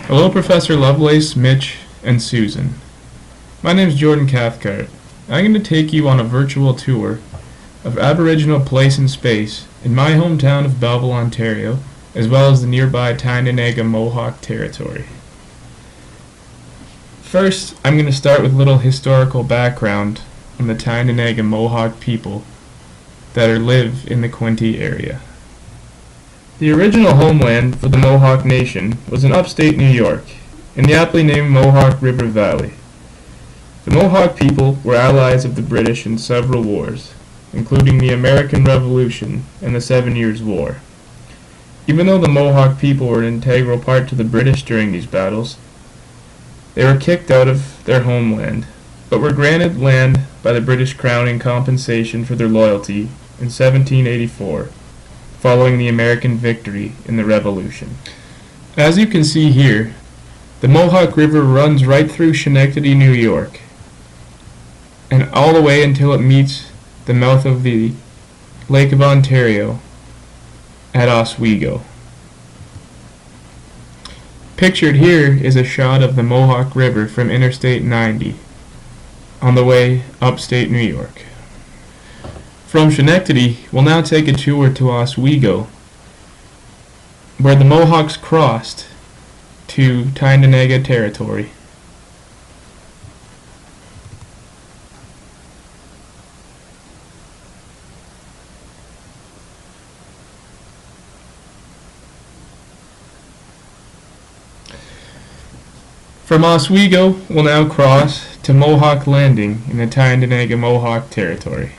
Hello, Professor Lovelace, Mitch, and Susan. My name is Jordan Cathcart. I'm going to take you on a virtual tour of Aboriginal place and space in my hometown of Belleville, Ontario, as well as the nearby Tyendinaga Mohawk Territory. First, I'm going to start with a little historical background on the Tyendinaga Mohawk people that live in the Quinte area. The original homeland for the Mohawk Nation was in upstate New York, in the aptly named Mohawk River Valley. The Mohawk people were allies of the British in several wars, including the American Revolution and the 7 Years' War. Even though the Mohawk people were an integral part to the British during these battles, they were kicked out of their homeland, but were granted land by the British Crown in compensation for their loyalty in 1784. Following the American victory in the Revolution. As you can see here, the Mohawk River runs right through Schenectady, New York, and all the way until it meets the mouth of the Lake of Ontario at Oswego. Pictured here is a shot of the Mohawk River from Interstate 90 on the way upstate New York. From Schenectady, we'll now take a tour to Oswego, where the Mohawks crossed to Tyendinaga territory. From Oswego, we'll now cross to Mohawk Landing in the Tyendinaga Mohawk territory.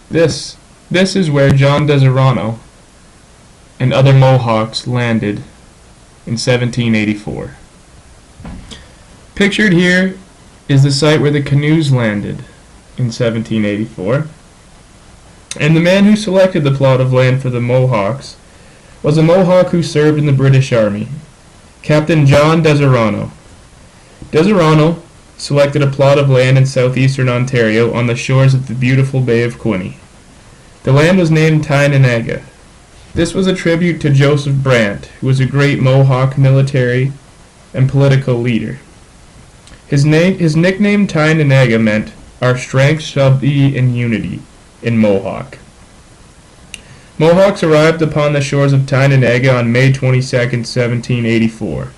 This is where John Deserano and other Mohawks landed in 1784. Pictured here is the site where the canoes landed in 1784. And the man who selected the plot of land for the Mohawks was a Mohawk who served in the British Army, Captain John Deserano. Deserano selected a plot of land in southeastern Ontario on the shores of the beautiful Bay of Quinte. The land was named Tyendinaga. This was a tribute to Joseph Brant, who was a great Mohawk military and political leader. His nickname Tyendinaga meant, "Our strength shall be in unity," in Mohawk. Mohawks arrived upon the shores of Tyendinaga on May 22, 1784.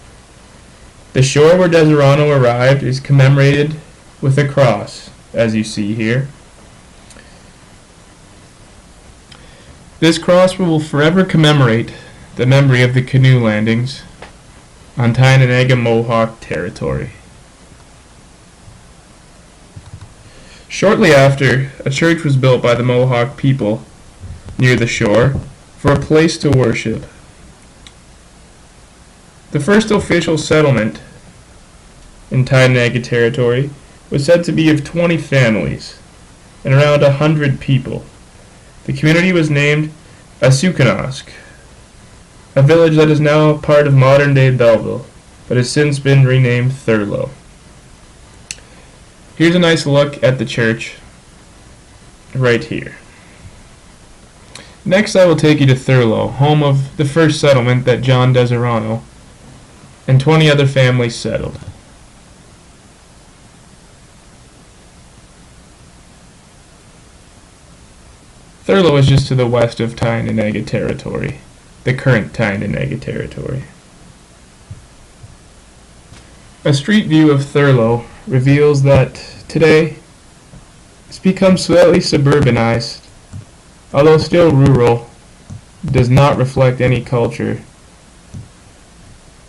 The shore where Deserano arrived is commemorated with a cross, as you see here. This cross will forever commemorate the memory of the canoe landings on Tyendinaga Mohawk territory. Shortly after, a church was built by the Mohawk people near the shore for a place to worship. The first official settlement in Tyendinaga territory was said to be of 20 families and around 100 people. The community was named Asukanosk, a village that is now part of modern-day Belleville, but has since been renamed Thurlow. Here's a nice look at the church right here. Next I will take you to Thurlow, home of the first settlement that John Deserano and 20 other families settled. Thurlow is just to the west of Tyendinaga territory, the current Tyendinaga territory. A street view of Thurlow reveals that today it's become slightly suburbanized, although still rural, does not reflect any culture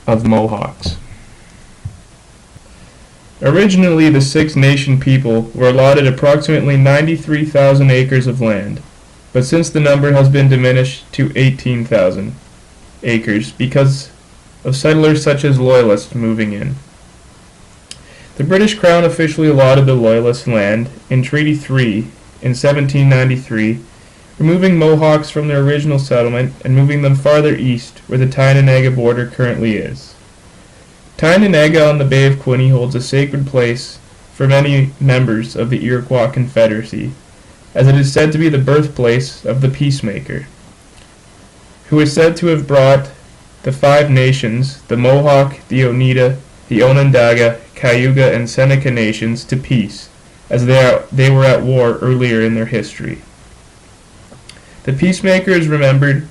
of Mohawks. Originally, the Six Nation people were allotted approximately 93,000 acres of land, but since the number has been diminished to 18,000 acres because of settlers such as Loyalists moving in. The British Crown officially allotted the Loyalist land in Treaty 3 in 1793, removing Mohawks from their original settlement and moving them farther east where the Tyendinaga border currently is. Tyendinaga on the Bay of Quinte holds a sacred place for many members of the Iroquois Confederacy, as it is said to be the birthplace of the Peacemaker, who is said to have brought the Five Nations, the Mohawk, the Oneida, the Onondaga, Cayuga, and Seneca nations, to peace, as they were at war earlier in their history. The Peacemaker is remembered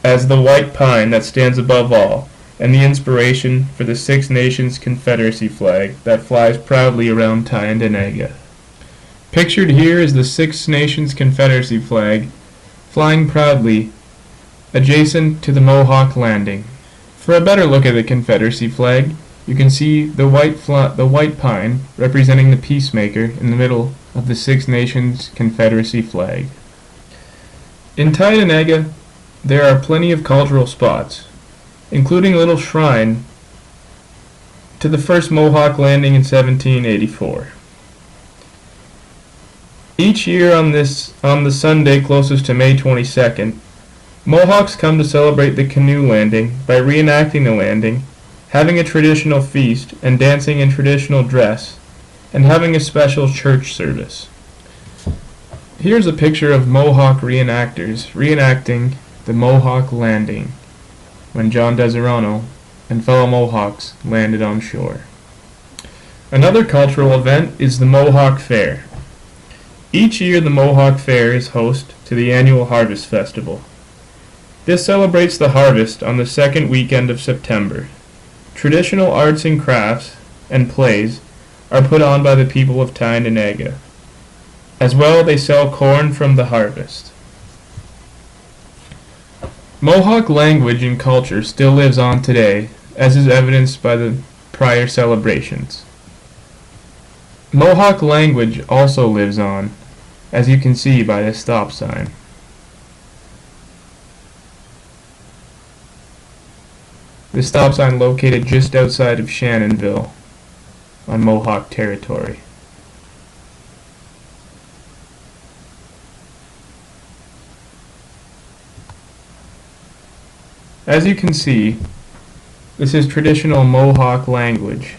as the white pine that stands above all, and the inspiration for the Six Nations Confederacy flag that flies proudly around Tyendinaga. Pictured here is the Six Nations Confederacy flag flying proudly adjacent to the Mohawk landing. For a better look at the Confederacy flag, you can see the white pine representing the Peacemaker in the middle of the Six Nations Confederacy flag. In Tyendinaga, there are plenty of cultural spots, including a little shrine to the first Mohawk landing in 1784. Each year on the Sunday closest to May 22nd, Mohawks come to celebrate the canoe landing by reenacting the landing, having a traditional feast and dancing in traditional dress, and having a special church service. Here's a picture of Mohawk reenactors reenacting the Mohawk landing when John Deserano and fellow Mohawks landed on shore. Another cultural event is the Mohawk Fair. Each year the Mohawk Fair is host to the annual Harvest Festival. This celebrates the harvest on the second weekend of September. Traditional arts and crafts and plays are put on by the people of Tyendinaga. As well, they sell corn from the harvest. Mohawk language and culture still lives on today, as is evidenced by the prior celebrations. Mohawk language also lives on, as you can see by this stop sign. The stop sign located just outside of Shannonville on Mohawk territory. As you can see, this is traditional Mohawk language,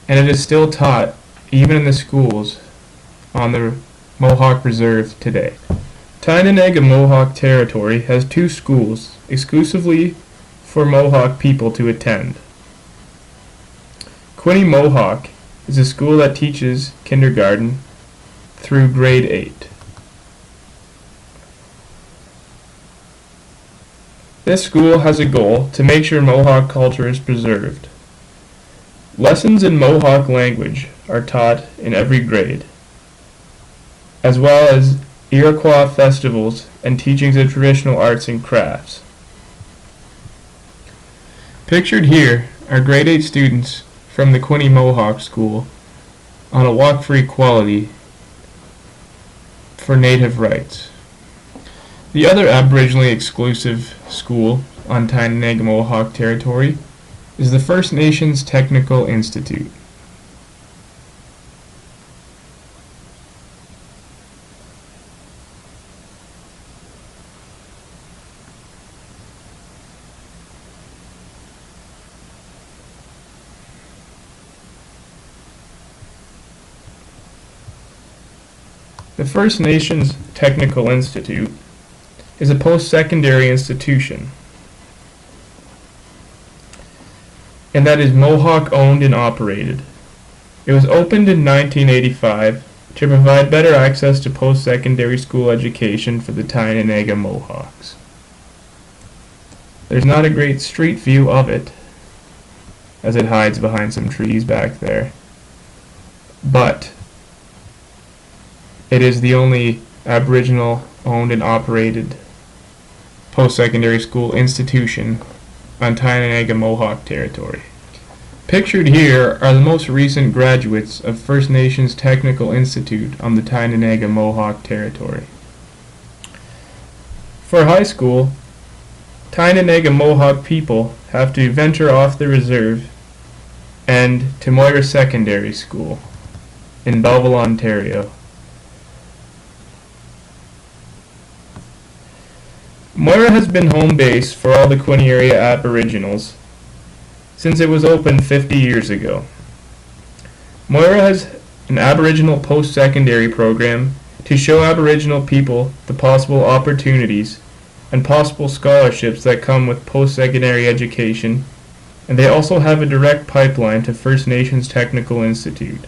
and it is still taught even in the schools on the Mohawk Reserve today. Tyendinaga Mohawk Territory has two schools exclusively for Mohawk people to attend. Quinte Mohawk is a school that teaches kindergarten through grade 8. This school has a goal to make sure Mohawk culture is preserved. Lessons in Mohawk language are taught in every grade, as well as Iroquois festivals and teachings of traditional arts and crafts. Pictured here are grade 8 students from the Quinte Mohawk School on a walk for equality for Native rights. The other Aboriginally exclusive school on Tyendinaga Mohawk territory is the First Nations Technical Institute. The First Nations Technical Institute is a post-secondary institution, and that is Mohawk owned and operated. It was opened in 1985 to provide better access to post-secondary school education for the Tyendinaga Mohawks. There's not a great street view of it, as it hides behind some trees back there, but it is the only Aboriginal owned and operated post-secondary school institution on Tyendinaga Mohawk territory. Pictured here are the most recent graduates of First Nations Technical Institute on the Tyendinaga Mohawk territory. For high school, Tyendinaga Mohawk people have to venture off the reserve and to Moira Secondary School in Belleville, Ontario. Moira has been home base for all the Quinte area Aboriginals since it was opened 50 years ago. Moira has an Aboriginal post-secondary program to show Aboriginal people the possible opportunities and possible scholarships that come with post-secondary education, and they also have a direct pipeline to First Nations Technical Institute.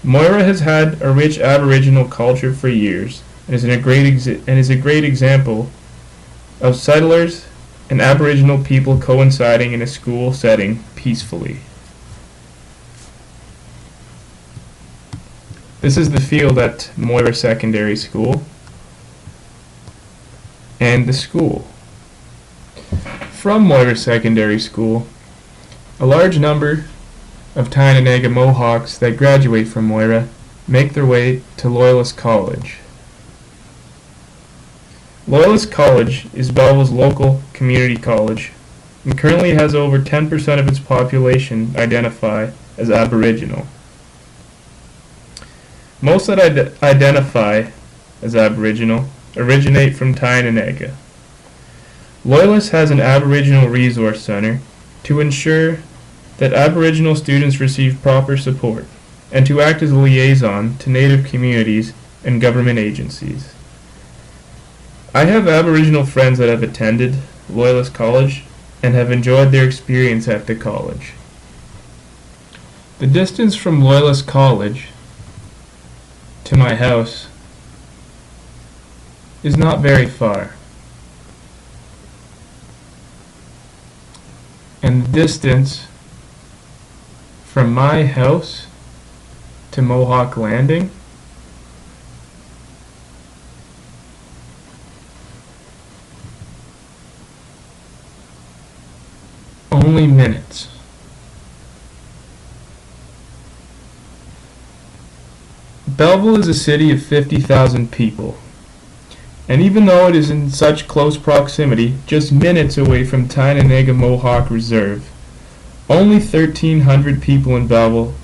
Moira has had a rich Aboriginal culture for years and is a great example of settlers and Aboriginal people coinciding in a school setting peacefully. This is the field at Moira Secondary School and the school. From Moira Secondary School, a large number of Tyendinaga Mohawks that graduate from Moira make their way to Lovelace College. Lovelace College is Belleville's local community college and currently has over 10% of its population identify as Aboriginal. Most that identify as Aboriginal originate from Tyendinaga. Lovelace has an Aboriginal Resource Center to ensure that Aboriginal students receive proper support and to act as a liaison to Native communities and government agencies. I have Aboriginal friends that have attended Lovelace College and have enjoyed their experience at the college. The distance from Lovelace College to my house is not very far, and the distance from my house to Mohawk Landing only minutes. Belleville is a city of 50,000 people, and even though it is in such close proximity, just minutes away from Tyendinaga Mohawk Reserve, only 1,300 people in Belleville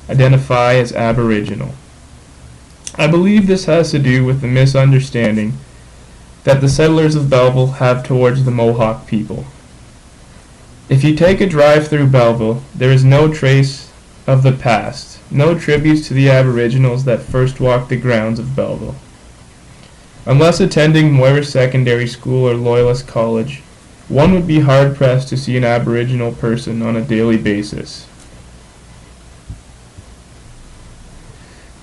identify as Aboriginal. I believe this has to do with the misunderstanding that the settlers of Belleville have towards the Mohawk people. If you take a drive through Belleville, there is no trace of the past, no tributes to the Aboriginals that first walked the grounds of Belleville. Unless attending Moira Secondary School or Lovelace College, one would be hard-pressed to see an Aboriginal person on a daily basis.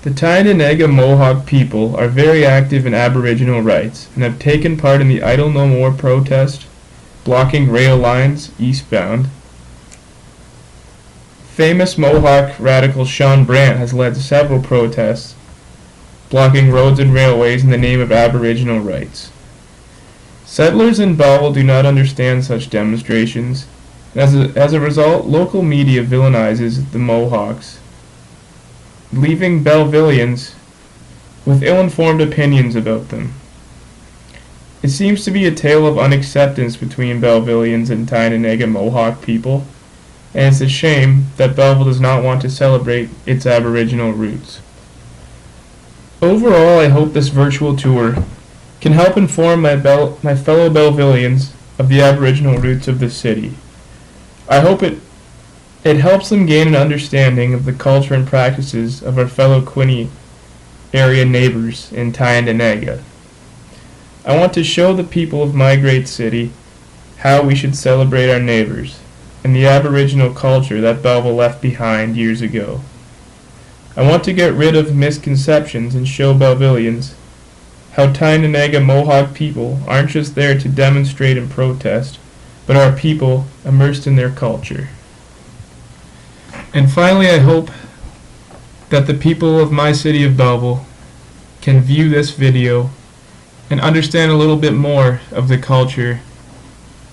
The Tyendinaga Mohawk people are very active in Aboriginal rights and have taken part in the Idle No More protest, blocking rail lines eastbound. Famous Mohawk radical Sean Brant has led several protests, blocking roads and railways in the name of Aboriginal rights. Settlers in Belleville do not understand such demonstrations, and as a result, local media villainizes the Mohawks, leaving Bellevillians with ill-informed opinions about them. It seems to be a tale of unacceptance between Bellevillians and Tyendinaga Mohawk people, and it's a shame that Belleville does not want to celebrate its Aboriginal roots. Overall, I hope this virtual tour can help inform my fellow Bellevillians of the Aboriginal roots of the city. I hope it helps them gain an understanding of the culture and practices of our fellow Quinte area neighbors in Tyendinaga. I want to show the people of my great city how we should celebrate our neighbors and the Aboriginal culture that Belleville left behind years ago. I want to get rid of misconceptions and show Bellevillians how Tyendinaga Mohawk people aren't just there to demonstrate and protest, but are people immersed in their culture. And finally, I hope that the people of my city of Belleville can view this video and understand a little bit more of the culture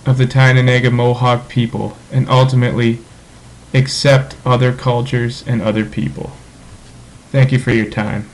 of the Tyendinaga Mohawk people and ultimately accept other cultures and other people. Thank you for your time.